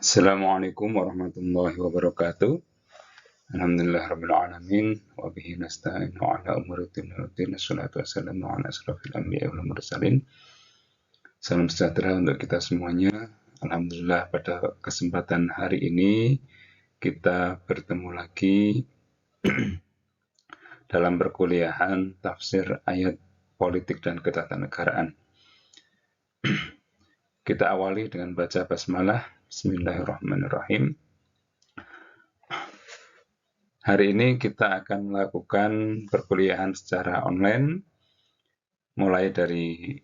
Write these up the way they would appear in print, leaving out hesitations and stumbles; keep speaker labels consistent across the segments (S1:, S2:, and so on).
S1: Assalamualaikum warahmatullahi wabarakatuh. Alhamdulillah rabbil alamin wa bihi nasta'in ala umuri dunya waddin. Wassalatu wassalamu ala asrofil anbiya wal mursalin. Salam sejahtera untuk kita semuanya. Alhamdulillah pada kesempatan hari ini kita bertemu lagi dalam perkuliahan tafsir ayat politik dan ketatanegaraan. Kita awali dengan baca basmalah. Bismillahirrahmanirrahim. Hari ini kita akan melakukan perkuliahan secara online, mulai dari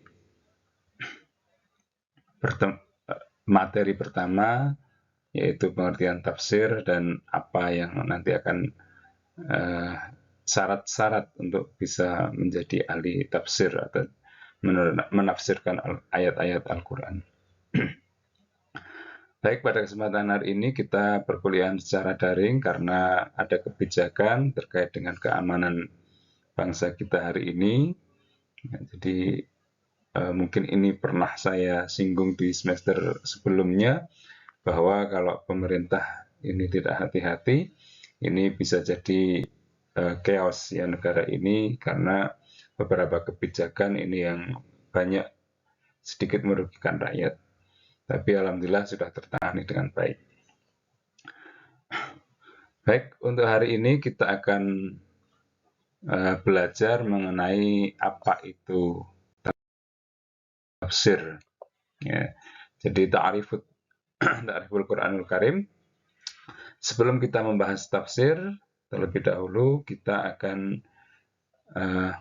S1: materi pertama, yaitu pengertian tafsir dan apa yang nanti akan syarat-syarat untuk bisa menjadi ahli tafsir atau menafsirkan ayat-ayat Al-Quran. Baik, pada kesempatan hari ini kita perkuliahan secara daring karena ada kebijakan terkait dengan keamanan bangsa kita hari ini. Jadi mungkin ini pernah saya singgung di semester sebelumnya, bahwa kalau pemerintah ini tidak hati-hati, ini bisa jadi chaos ya negara ini, karena beberapa kebijakan ini yang banyak sedikit merugikan rakyat. Tapi alhamdulillah sudah tertangani dengan baik. Baik, untuk hari ini kita akan belajar mengenai apa itu tafsir. Ya. Jadi ta'riful Quranul Karim. Sebelum kita membahas tafsir, terlebih dahulu kita akan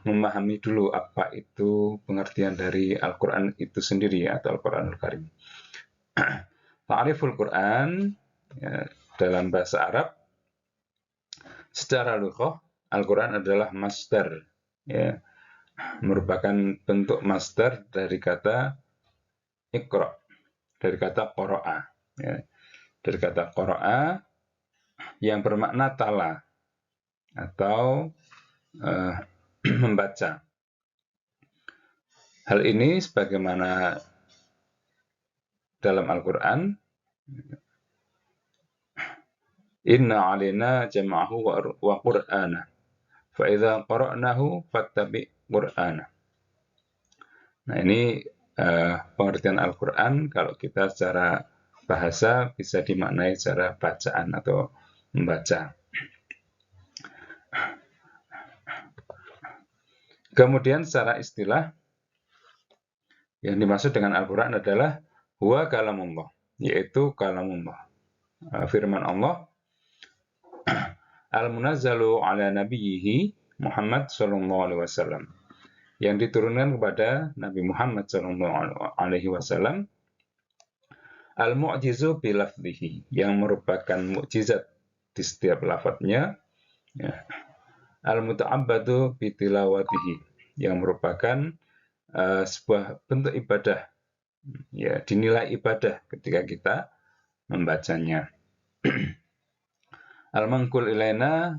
S1: memahami dulu apa itu pengertian dari Al-Quran itu sendiri, atau Al-Quranul Karim. Ta'riful Quran ya, dalam bahasa Arab, secara lughah Al-Quran adalah masdar, ya, merupakan bentuk masdar dari kata iqra, dari kata qara'a, ya, dari kata qara'a yang bermakna tala atau membaca. Hal ini sebagaimana dalam Al-Quran, inna alina jam'ahu wa qur'ana fa idza qara'nahu fattabi' qur'ana. Nah, ini pengertian Al-Quran kalau kita secara bahasa bisa dimaknai secara bacaan atau membaca. Kemudian secara istilah, yang dimaksud dengan Al-Quran adalah huwa kalamullah, yaitu kalamullah, firman Allah, al-munazzalu ala nabiyhi Muhammad sallallahu alaihi wasallam, yang diturunkan kepada Nabi Muhammad sallallahu alaihi wasallam, al-mu'jizu bi lafdhihi, yang merupakan mukjizat di setiap lafadznya, ya. Al-muta'abbadu bi tilawatihi, yang merupakan sebuah bentuk ibadah, ya, dinilai ibadah ketika kita membacanya. Al-manqul ilaina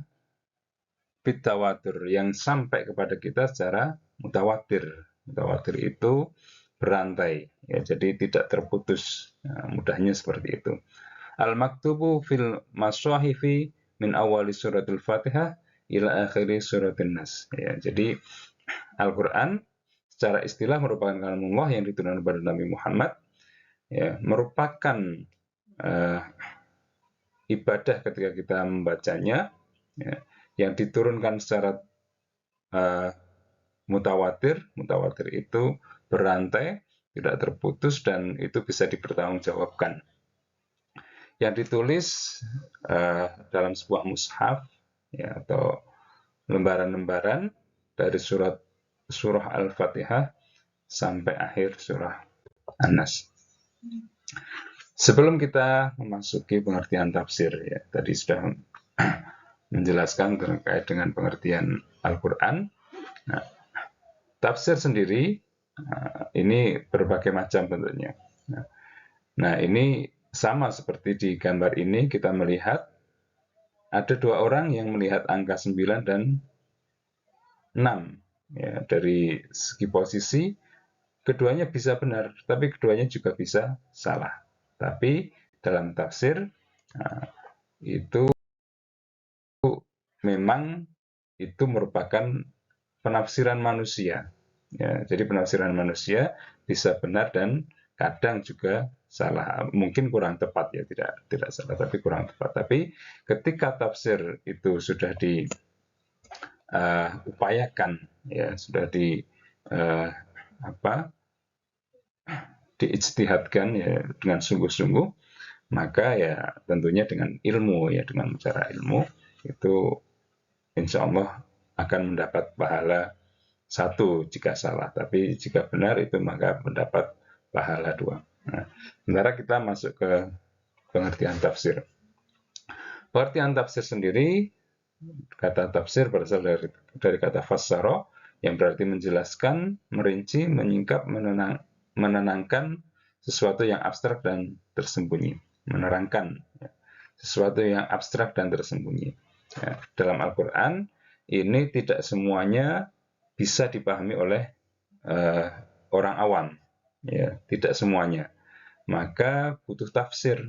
S1: bitawatir, yang sampai kepada kita secara mutawatir. Mutawatir itu berantai, ya, jadi tidak terputus. Nah, mudahnya seperti itu. Al-maktubu fil maswahifi min awali suratul Fatihah ila akhiri suratul Nas. Ya, jadi Al-Quran secara istilah merupakan kalamullah yang diturunkan kepada Nabi Muhammad, ya, merupakan ibadah ketika kita membacanya, ya, yang diturunkan secara mutawatir. Mutawatir itu berantai, tidak terputus, dan itu bisa dipertanggungjawabkan. Yang ditulis dalam sebuah mushaf, ya, atau lembaran-lembaran dari surah Al-Fatihah sampai akhir surah An-Nas. Sebelum kita memasuki pengertian tafsir, ya, tadi sudah menjelaskan terkait dengan pengertian Al-Quran. Nah, tafsir sendiri ini berbagai macam bentuknya. Nah, ini sama seperti di gambar ini, kita melihat ada dua orang yang melihat angka 9 dan 6. Ya, dari segi posisi, keduanya bisa benar, tapi keduanya juga bisa salah. Tapi dalam tafsir, itu memang itu merupakan penafsiran manusia. Ya, jadi penafsiran manusia bisa benar dan kadang juga salah. Mungkin kurang tepat ya, tidak salah tapi kurang tepat. Tapi ketika tafsir itu sudah diupayakan, ya sudah apa diijtihadkan ya dengan sungguh-sungguh, maka ya tentunya dengan ilmu ya dengan cara ilmu itu insya Allah akan mendapat pahala satu jika salah, tapi jika benar itu maka mendapat pahala dua. Nah, sementara kita masuk ke pengertian tafsir. Pengertian tafsir sendiri, kata tafsir berasal dari kata fassara yang berarti menjelaskan, merinci, menyingkap, menenangkan sesuatu yang abstrak dan tersembunyi. Menerangkan ya, sesuatu yang abstrak dan tersembunyi. Ya, dalam Al-Quran ini tidak semuanya bisa dipahami oleh orang awam, ya tidak semuanya. Maka butuh tafsir,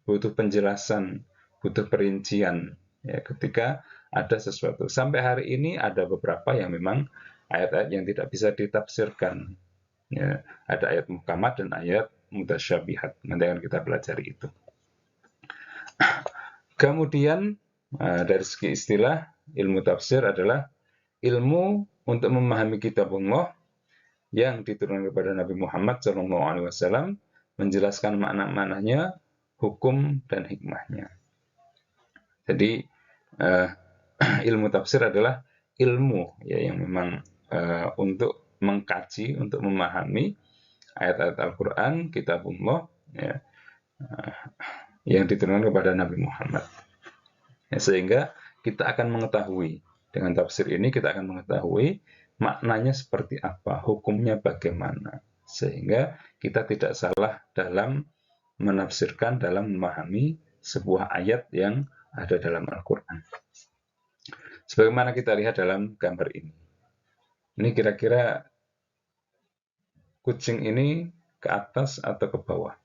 S1: butuh penjelasan, butuh perincian. Ya, ketika ada sesuatu. Sampai hari ini ada beberapa yang memang ayat-ayat yang tidak bisa ditafsirkan. Ya, ada ayat muhkamat dan ayat mutasyabihat. Nanti akan kita pelajari itu. Kemudian dari segi istilah, ilmu tafsir adalah ilmu untuk memahami kitabullah yang diturunkan kepada Nabi Muhammad SAW, menjelaskan makna-maknanya, hukum dan hikmahnya. Jadi ilmu tafsir adalah ilmu ya yang memang untuk mengkaji, untuk memahami ayat-ayat Al-Quran, kitabullah ya, yang diturunkan kepada Nabi Muhammad. Ya, sehingga kita akan mengetahui, dengan tafsir ini kita akan mengetahui maknanya seperti apa, hukumnya bagaimana. Sehingga kita tidak salah dalam menafsirkan, dalam memahami sebuah ayat yang ada dalam Al-Quran. Sebagaimana kita lihat dalam gambar ini. Ini kira-kira kucing ini ke atas atau ke bawah?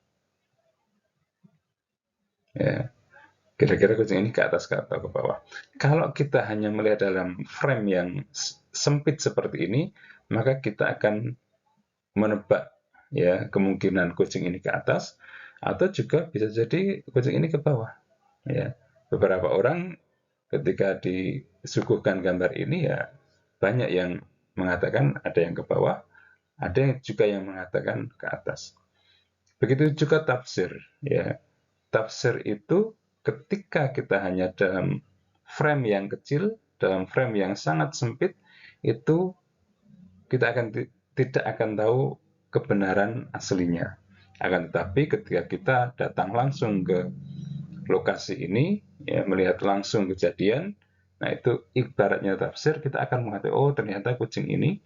S1: Ya, kira-kira kucing ini ke atas atau ke bawah. Kalau kita hanya melihat dalam frame yang sempit seperti ini, maka kita akan menebak ya kemungkinan kucing ini ke atas atau juga bisa jadi kucing ini ke bawah. Ya, beberapa orang ketika disuguhkan gambar ini ya banyak yang mengatakan ada yang ke bawah, ada juga yang mengatakan ke atas. Begitu juga tafsir ya. Tafsir itu ketika kita hanya dalam frame yang kecil, dalam frame yang sangat sempit, itu kita tidak akan tahu kebenaran aslinya. Akan tetapi ketika kita datang langsung ke lokasi ini, ya, melihat langsung kejadian, nah itu ibaratnya tafsir, kita akan mengatakan, oh ternyata kucing ini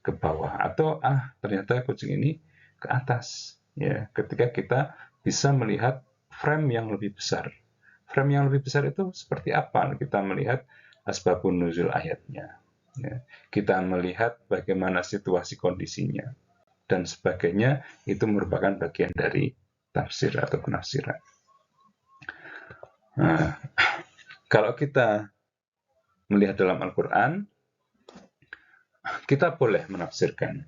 S1: ke bawah, atau ternyata kucing ini ke atas. Ya, ketika kita bisa melihat frame yang lebih besar. Frame yang lebih besar itu seperti apa? Kita melihat asbabun nuzul ayatnya. Ya, kita melihat bagaimana situasi kondisinya. Dan sebagainya, itu merupakan bagian dari tafsir atau penafsiran. Nah, kalau kita melihat dalam Al-Quran, kita boleh menafsirkan.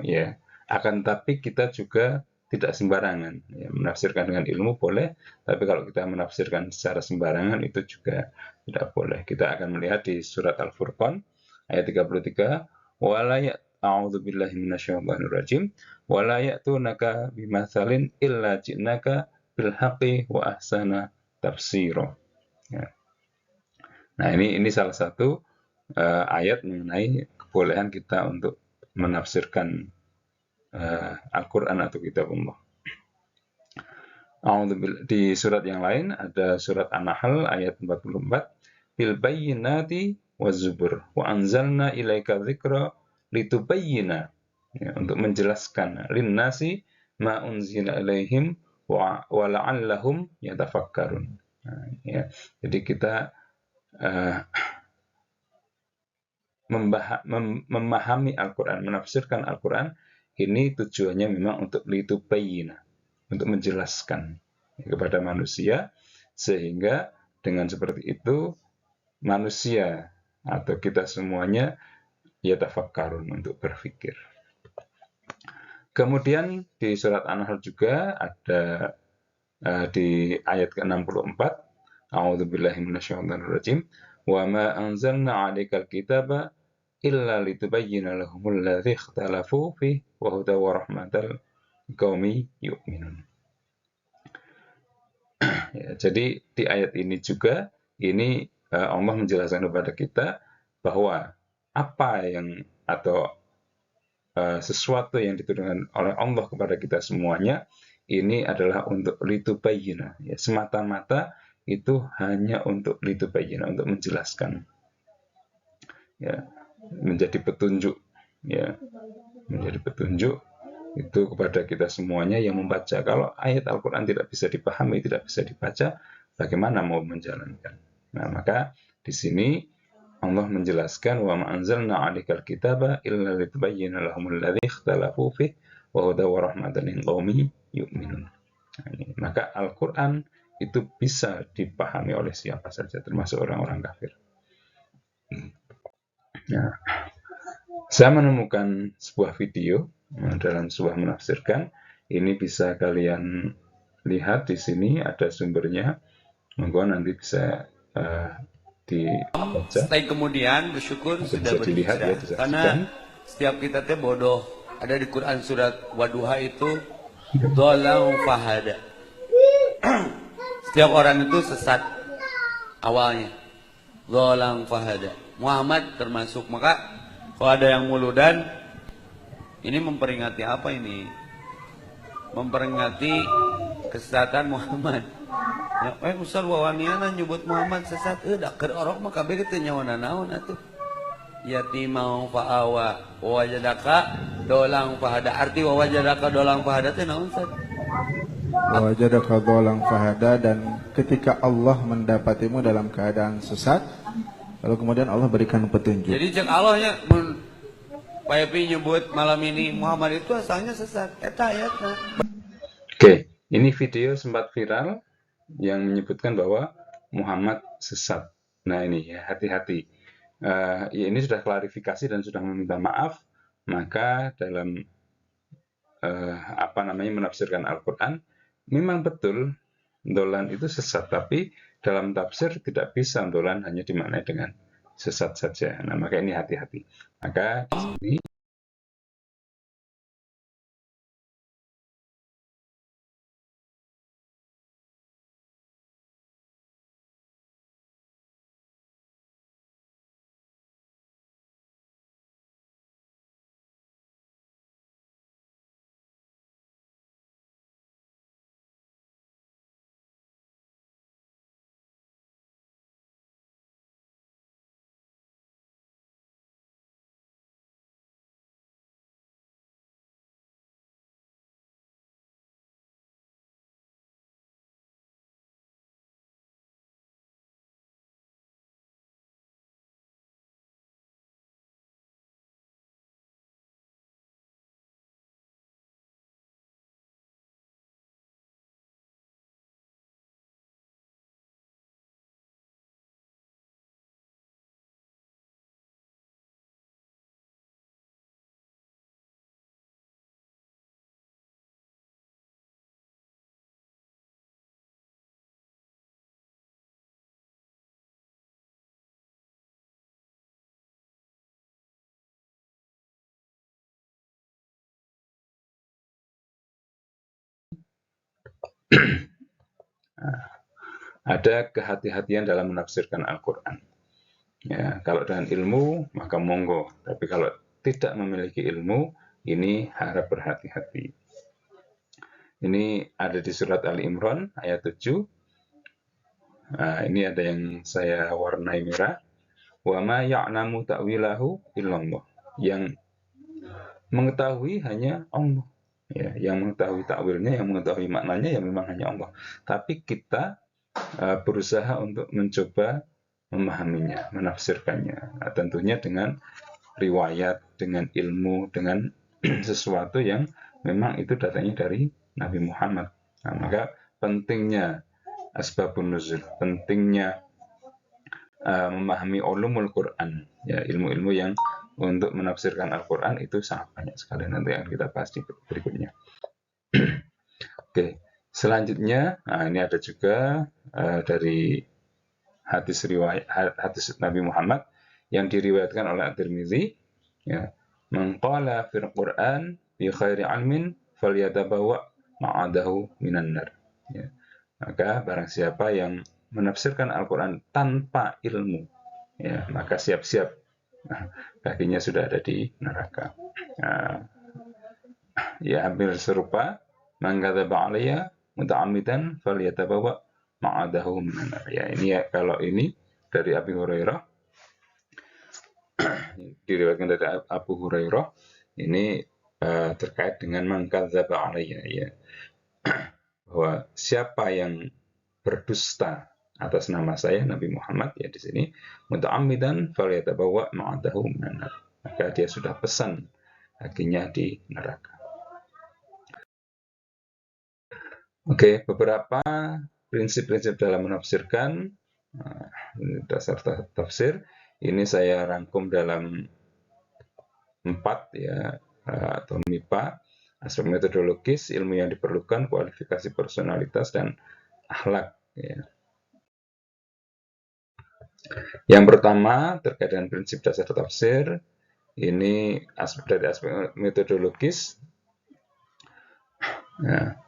S1: Ya, akan tapi kita juga tidak sembarangan. Ya, menafsirkan dengan ilmu boleh, tapi kalau kita menafsirkan secara sembarangan itu juga tidak boleh. Kita akan melihat di surat Al-Furqan ayat 33, wala a'udzubillahi minasyaitonirrajim, wala ya'tunaka bimatsalin illa ji'naka bil haqqi wa ahsana tafsira. Ya. Nah, ini salah satu ayat mengenai kebolehan kita untuk menafsirkan Al-Quran atau kitabullah. Di surat yang lain ada surat An-Nahl ayat 44, bil bayyinati waz-zubur wa anzalna ilaika dzikra litubayyina, ya, untuk menjelaskan linnasi ma unzila ilaihim wa la'allahum yatafakkarun. Nah, ya. Jadi kita memahami Al-Quran, menafsirkan Al-Quran, ini tujuannya memang untuk litubayyina, untuk menjelaskan. kepada manusia, sehingga dengan seperti itu manusia atau kita semuanya yatafakkarun, untuk berpikir. Kemudian di surat An-Nahl juga ada di ayat ke-64, A'udzubillahi minasyaitonirrajim, wa ma anzalna 'alaikal kitaba illa litubayyana lahumul ladzi ikhtalafu fihi wa hudan wa rahmatal liqaumi yu'minun. Ya, jadi di ayat ini juga ini Allah menjelaskan kepada kita bahwa apa yang atau sesuatu yang diturunkan oleh Allah kepada kita semuanya ini adalah untuk litubayyina, ya, semata-mata itu hanya untuk litubayyina, untuk menjelaskan, ya, menjadi petunjuk, ya, menjadi petunjuk itu kepada kita semuanya yang membaca. Kalau ayat Al-Quran tidak bisa dipahami, tidak bisa dibaca, bagaimana mau menjalankan? Nah, maka di sini Allah menjelaskan wa ma anzalna 'alaikal kitaba illa litubayyana lahumul ladzi ikhtalafu fihi wa hudan wa rahmatan liqaumin yu'minun. Maka Al-Qur'an itu bisa dipahami oleh siapa saja, termasuk orang-orang kafir. Ya. Saya menemukan sebuah video dalam sebuah menafsirkan. Ini bisa kalian lihat di sini, ada sumbernya. Monggo nanti bisa dibaca.
S2: Setelah kemudian bersyukur
S1: Atau
S2: sudah
S1: bisa dilihat, ya,
S2: berhijrah. Karena setiap kita teh bodoh. Ada di Quran surat Waduha itu dhalau fahada. Setiap orang itu sesat awalnya. Dhalau fahada. Muhammad termasuk. Maka kalau ada yang muludan, ini memperingati apa ini? Memperingati kesesatan Muhammad. Ya, Ustaz wawaniana nyebut Muhammad sesat, dak keur orok mah kabeh teh nyawana naon atuh. Yatimau fa'awa wajadaka dolang fahada. Arti wajadaka dolang fahada teh naon Ustaz?
S3: Wajadaka dolang fahada, dan ketika Allah mendapatimu dalam keadaan sesat, lalu kemudian Allah berikan petunjuk.
S2: Jadi cek Allahnya Pak Epi nyebut malam ini Muhammad itu asalnya sesat. Eta ayatna.
S1: Oke, ini video sempat viral yang menyebutkan bahwa Muhammad sesat. Nah ini ya, hati-hati. Ya, ini sudah klarifikasi dan sudah meminta maaf. Maka dalam menafsirkan Al-Quran, memang betul dolan itu sesat, tapi dalam tafsir tidak bisa dolan hanya dimaknai dengan sesat saja. Nah, maka ini hati-hati. Maka di sini ada kehati-hatian dalam menafsirkan Al-Quran. Ya, kalau dengan ilmu, maka monggo. Tapi kalau tidak memiliki ilmu, ini harap berhati-hati. Ini ada di surat Ali Imran ayat 7. Nah, ini ada yang saya warnai merah. Wa ma ya'lamu ta'wilahu illallah. Yang mengetahui hanya Allah. Ya, yang mengetahui takwilnya, yang mengetahui maknanya, ya memang hanya Allah. Tapi kita berusaha untuk mencoba memahaminya, menafsirkannya. Nah, tentunya dengan riwayat, dengan ilmu, dengan sesuatu yang memang itu datangnya dari Nabi Muhammad. Nah, maka pentingnya asbabun nuzul, pentingnya memahami ulumul Quran, ya, ilmu-ilmu yang untuk menafsirkan Al-Quran itu sangat banyak sekali, nanti yang kita bahas di berikutnya. Oke, selanjutnya, ini ada juga dari hadis Nabi Muhammad yang diriwayatkan oleh At-Tirmidzi, ya, man qala fil Quran bi khairi ilmin falyatabawa ma'adahu minan nar. Ya. Maka barang siapa yang menafsirkan Al-Quran tanpa ilmu, ya, maka siap-siap kakinya sudah ada di neraka. Ya, hampir serupa, man kadzaba alayya muta'ammidan falyatabawa ma'adahu minan nar. Ya, ini ya, kalau ini dari Abi Hurairah, diriwayatkan dari Abu Hurairah, ini terkait dengan man kadzaba alayya, ya, bahwa siapa yang berdusta atas nama saya Nabi Muhammad, ya, di sini muta'ammidan falyatabawa ma'adahu minan nar, maka dia sudah pesan kakinya di neraka. Oke, beberapa prinsip-prinsip dalam menafsirkan, dasar tafsir ini saya rangkum dalam 4, ya, atau MIPA: aspek metodologis, ilmu yang diperlukan, kualifikasi personalitas, dan akhlak, ya. Yang pertama terkait dengan prinsip dasar tafsir, ini dari aspek metodologis, ya,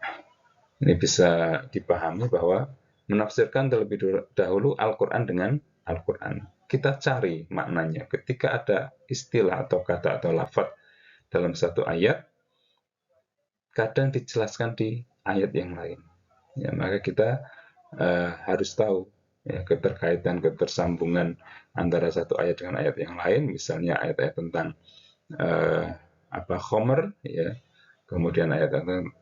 S1: ini bisa dipahami bahwa menafsirkan terlebih dahulu Al-Quran dengan Al-Quran. Kita cari maknanya. Ketika ada istilah atau kata atau lafaz dalam satu ayat, kadang dijelaskan di ayat yang lain. Ya, maka kita harus tahu, ya, keterkaitan, ketersambungan antara satu ayat dengan ayat yang lain. Misalnya ayat-ayat tentang khomer, ya, kemudian ayat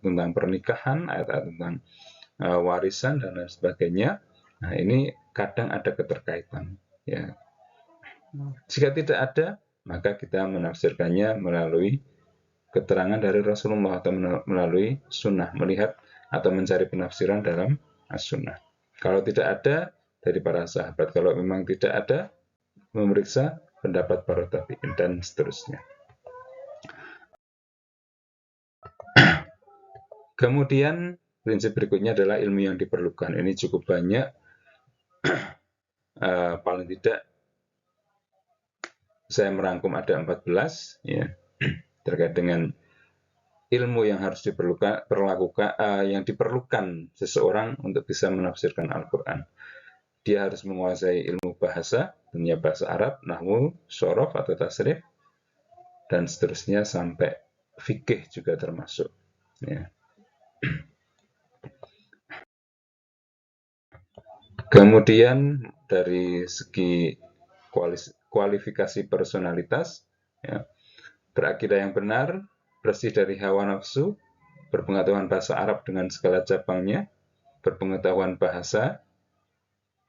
S1: tentang pernikahan, ayat tentang warisan, dan lain sebagainya. Nah, ini kadang ada keterkaitan, ya. Jika tidak ada, maka kita menafsirkannya melalui keterangan dari Rasulullah atau melalui sunnah, melihat atau mencari penafsiran dalam as-sunnah. Kalau tidak ada, dari para sahabat. Kalau memang tidak ada, memeriksa pendapat para tabi'in, dan seterusnya. Kemudian prinsip berikutnya adalah ilmu yang diperlukan. Ini cukup banyak, paling tidak saya merangkum ada 14, ya, terkait dengan ilmu yang harus yang diperlukan seseorang untuk bisa menafsirkan Al-Quran. Dia harus menguasai ilmu bahasa, tentunya bahasa Arab, nahwu, syaraf atau tasrif, dan seterusnya sampai fikih juga termasuk, ya. Kemudian dari segi kualifikasi personalitas, ya, berakidah yang benar, bersih dari hawa nafsu, berpengetahuan bahasa Arab dengan segala cabangnya, berpengetahuan bahasa,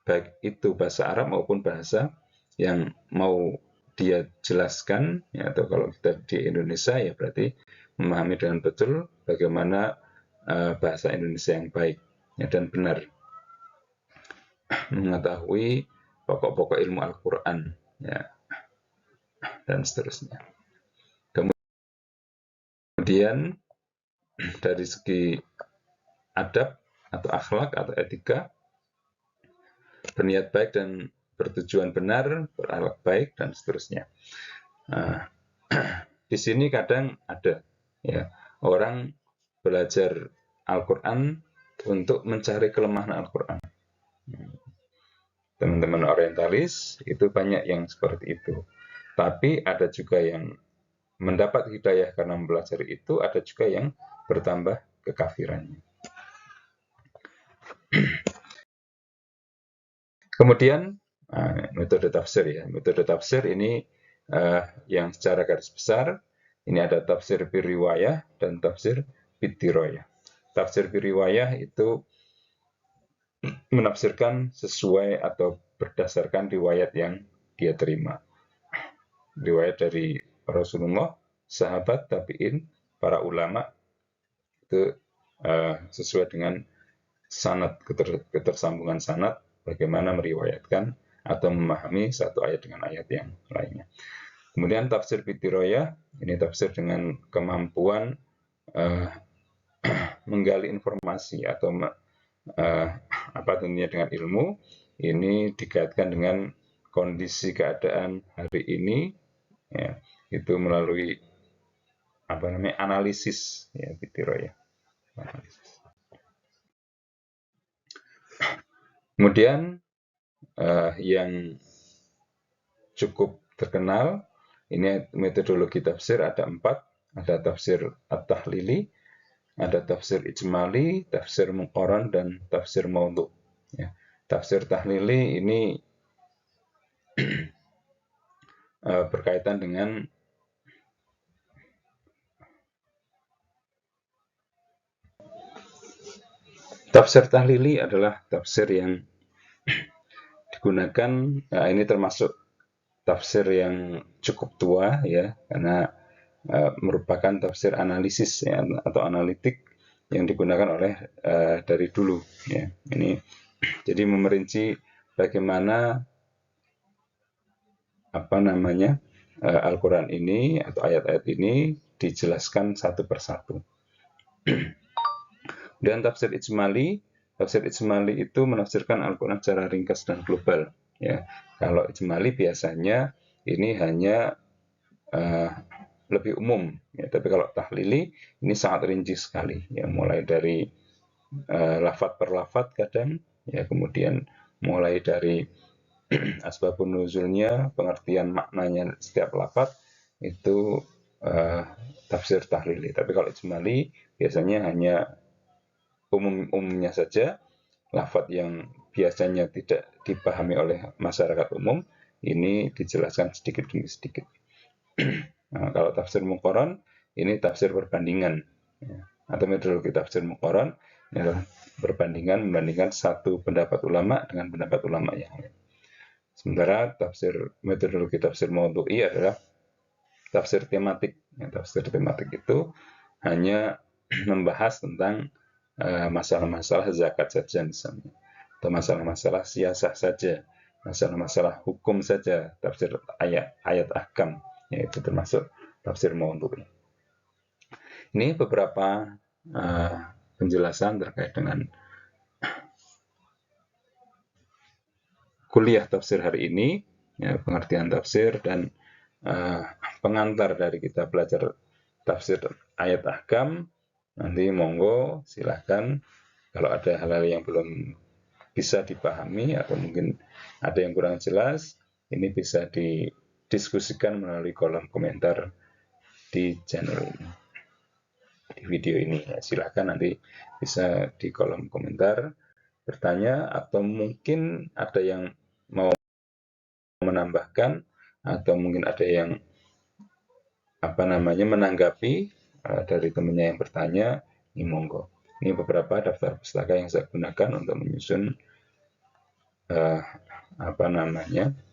S1: baik itu bahasa Arab maupun bahasa yang mau dia jelaskan, ya, atau kalau kita di Indonesia, ya, berarti memahami dengan betul bagaimana bahasa Indonesia yang baik, ya, dan benar, mengetahui pokok-pokok ilmu Al-Quran, ya, dan seterusnya. Kemudian dari segi adab atau akhlak atau etika, berniat baik dan bertujuan benar, berakhlak baik, dan seterusnya. Di sini kadang ada, ya, orang belajar Al-Quran untuk mencari kelemahan Al-Quran. Teman-teman orientalis itu banyak yang seperti itu. Tapi ada juga yang mendapat hidayah karena mempelajari itu, ada juga yang bertambah kekafirannya. Kemudian metode tafsir, ya. Metode tafsir ini yang secara garis besar, ini ada tafsir biriwayah dan tafsir bidiroyah. Tafsir biriwayah itu menafsirkan sesuai atau berdasarkan riwayat yang dia terima. Riwayat dari Rasulullah, sahabat, tabi'in, para ulama, itu sesuai dengan sanad, ketersambungan sanad, bagaimana meriwayatkan atau memahami satu ayat dengan ayat yang lainnya. Kemudian tafsir bitiroyah, ini tafsir dengan kemampuan menggali informasi atau tentunya dengan ilmu. Ini dikaitkan dengan kondisi keadaan hari ini, ya, itu melalui analisis, ya, bitiroyah. Kemudian yang cukup terkenal, ini metodologi tafsir ada 4, ada tafsir at-tahlili, ada tafsir ijmali, tafsir muqaran, dan tafsir maudhu. Ya. Tafsir tahlili ini berkaitan dengan tafsir tahlili adalah tafsir yang digunakan, ini termasuk tafsir yang cukup tua, ya, karena merupakan tafsir analisis, ya, atau analitik yang digunakan oleh dari dulu, ya. Ini jadi memerinci bagaimana Al-Quran ini atau ayat-ayat ini dijelaskan satu persatu. Dan tafsir ijmali itu menafsirkan Al-Quran secara ringkas dan global. Ya, kalau ijmali biasanya ini hanya lebih umum, ya, tapi kalau tahlili ini sangat rinci sekali, ya, mulai dari lafadz per lafadz kadang, ya, kemudian mulai dari asbabun nuzulnya, pengertian maknanya setiap lafadz, itu tafsir tahlili. Tapi kalau ijmali biasanya hanya umumnya saja, lafadz yang biasanya tidak dipahami oleh masyarakat umum, ini dijelaskan sedikit demi sedikit. Nah, kalau tafsir muqaran, ini tafsir perbandingan, ya, atau metodologi tafsir muqaran adalah membandingkan satu pendapat ulama dengan pendapat ulama yang lain. Sementara metodologi tafsir maudhu'i adalah tafsir tematik. Ya, tafsir tematik itu hanya membahas tentang masalah-masalah zakat saja misalnya, atau masalah-masalah siasah saja, masalah-masalah hukum saja, tafsir ayat ahkam, yaitu termasuk tafsir maudhu'i. Ini beberapa penjelasan terkait dengan kuliah tafsir hari ini, ya, pengertian tafsir dan pengantar dari kita belajar tafsir ayat ahkam. Nanti monggo silahkan kalau ada hal-hal yang belum bisa dipahami atau mungkin ada yang kurang jelas, ini bisa didiskusikan melalui kolom komentar di channel ini, di video ini. Ya, silahkan nanti bisa di kolom komentar bertanya, atau mungkin ada yang mau menambahkan, atau mungkin ada yang menanggapi dari temannya yang bertanya, ini monggo. Ini beberapa daftar pustaka yang saya gunakan untuk menyusun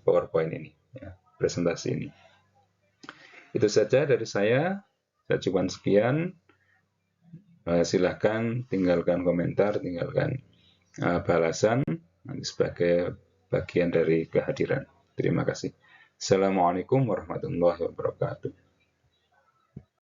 S1: PowerPoint ini, ya, presentasi ini. Itu saja dari saya cukup sekian. Silahkan tinggalkan komentar, tinggalkan balasan sebagai bagian dari kehadiran. Terima kasih. Assalamualaikum warahmatullahi wabarakatuh.